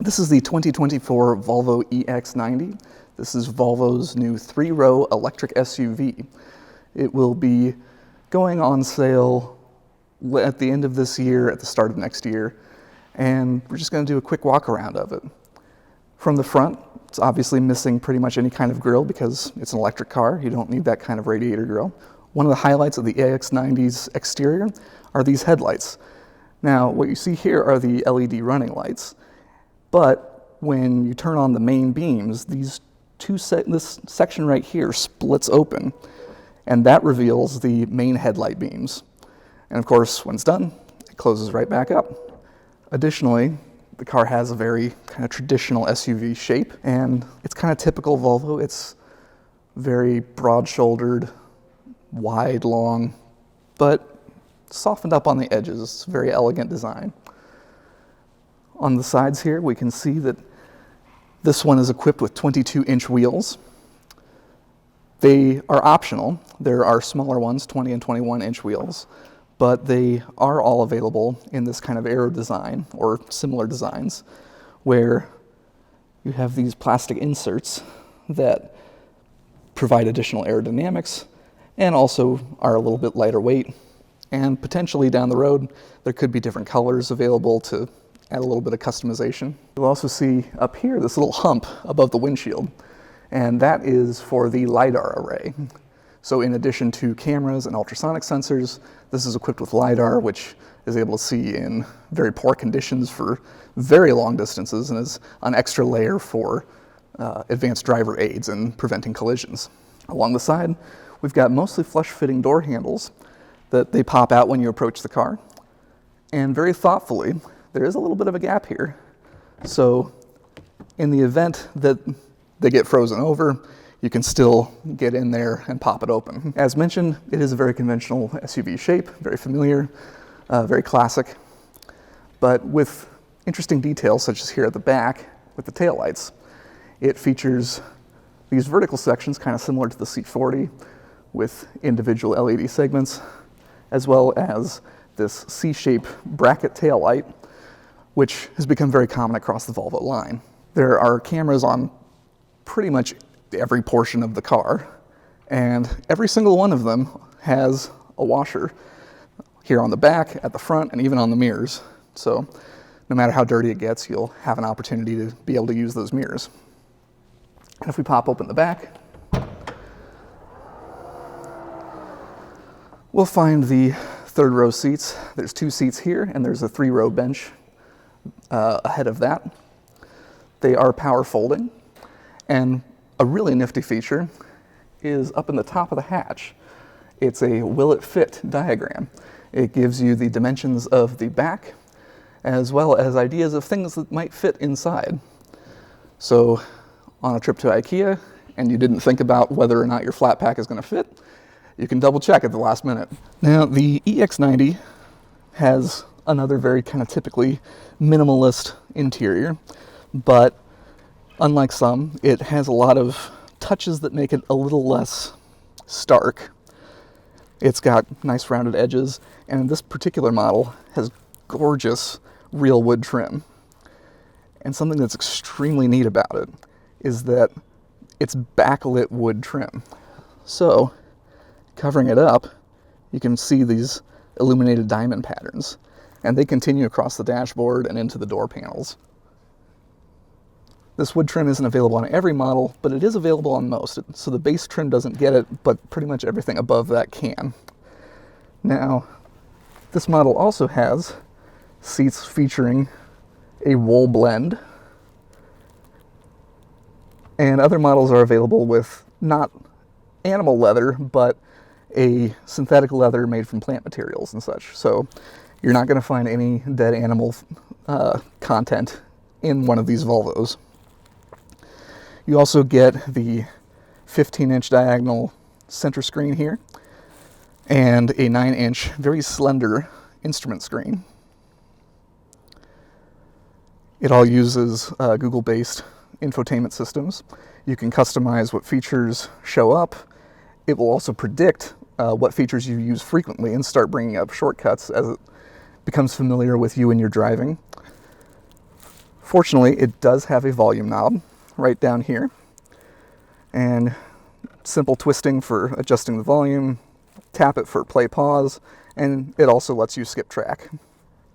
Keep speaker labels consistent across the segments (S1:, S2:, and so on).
S1: This is the 2024 Volvo EX90. This is Volvo's new 3-row electric SUV. It will be going on sale at the end of this year, at the start of next year, and we're just going to do a quick walk around of it. From the front, it's obviously missing pretty much any kind of grille because it's an electric car. You don't need that kind of radiator grille. One of the highlights of the EX90's exterior are these headlights. Now, what you see here are the LED running lights, but when you turn on the main beams, this section right here splits open, and that reveals the main headlight beams. And of course, when it's done, it closes right back up. Additionally, the car has a very kind of traditional SUV shape, and it's kind of typical Volvo. It's very broad-shouldered, wide, long, but softened up on the edges. It's a very elegant design. On the sides here, we can see that this one is equipped with 22-inch wheels. They are optional. There are smaller ones, 20 and 21-inch wheels, but they are all available in this kind of aero design or similar designs where you have these plastic inserts that provide additional aerodynamics and also are a little bit lighter weight. And potentially down the road, there could be different colors available to add a little bit of customization. You'll also see up here this little hump above the windshield, and that is for the LiDAR array. So in addition to cameras and ultrasonic sensors, this is equipped with LiDAR, which is able to see in very poor conditions for very long distances and is an extra layer for advanced driver aids and preventing collisions. Along the side, we've got mostly flush-fitting door handles that they pop out when you approach the car. And very thoughtfully, there is a little bit of a gap here. So in the event that they get frozen over, you can still get in there and pop it open. As mentioned, it is a very conventional SUV shape, very familiar, very classic, but with interesting details such as here at the back with the taillights. It features these vertical sections kind of similar to the C40 with individual LED segments, as well as this C-shaped bracket taillight, which has become very common across the Volvo line. There are cameras on pretty much every portion of the car, and every single one of them has a washer here on the back, at the front, and even on the mirrors. So no matter how dirty it gets, you'll have an opportunity to be able to use those mirrors. And if we pop open the back, we'll find the third row seats. There's 2 seats here, and there's a 3-row bench ahead of that. They are power folding, and a really nifty feature is up in the top of the hatch. It's a will it fit diagram. It gives you the dimensions of the back, as well as ideas of things that might fit inside. So on a trip to IKEA, and you didn't think about whether or not your flat pack is going to fit, you can double check at the last minute. Now, the EX90 has another very kind of typically minimalist interior, but unlike some, it has a lot of touches that make it a little less stark. It's got nice rounded edges, and this particular model has gorgeous real wood trim. And something that's extremely neat about it is that it's backlit wood trim. So, covering it up, you can see these illuminated diamond patterns, and they continue across the dashboard and into the door panels. This wood trim isn't available on every model, but it is available on most. So the base trim doesn't get it, but pretty much everything above that can. Now, this model also has seats featuring a wool blend, and other models are available with not animal leather, but a synthetic leather made from plant materials and such. So you're not going to find any dead animal content in one of these Volvos. You also get the 15-inch diagonal center screen here and a 9-inch, very slender instrument screen. It all uses Google-based infotainment systems. You can customize what features show up. It will also predict what features you use frequently and start bringing up shortcuts as it becomes familiar with you and your driving. Fortunately, it does have a volume knob right down here, and simple twisting for adjusting the volume, tap it for play pause, and it also lets you skip track.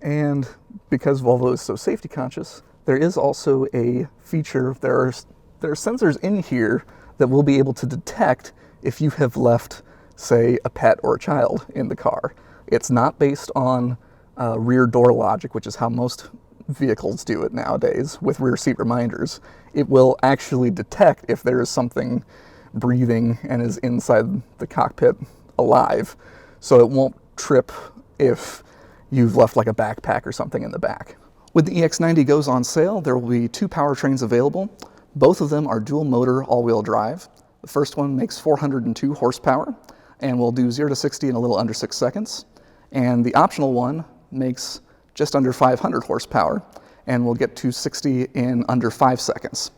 S1: And because Volvo is so safety conscious, there is also a feature, there are sensors in here that will be able to detect if you have left, say, a pet or a child in the car. It's not based on rear door logic, which is how most vehicles do it nowadays with rear seat reminders. It will actually detect if there is something breathing and is inside the cockpit alive, so it won't trip if you've left like a backpack or something in the back. When the EX90 goes on sale, there will be 2 powertrains available. Both of them are dual motor all-wheel drive. The first one makes 402 horsepower and will do 0 to 60 in a little under 6 seconds. And the optional one makes just under 500 horsepower and will get to 60 in under 5 seconds.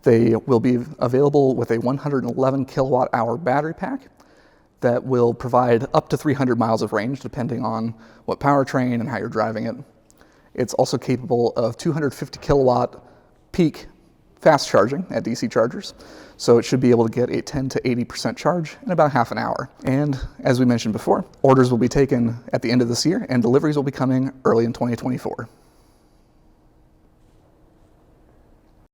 S1: They will be available with a 111 kilowatt hour battery pack that will provide up to 300 miles of range depending on what powertrain and how you're driving it. It's also capable of 250 kilowatt peak fast charging at DC chargers, so it should be able to get a 10 to 80% charge in about half an hour. And as we mentioned before, orders will be taken at the end of this year and deliveries will be coming early in 2024.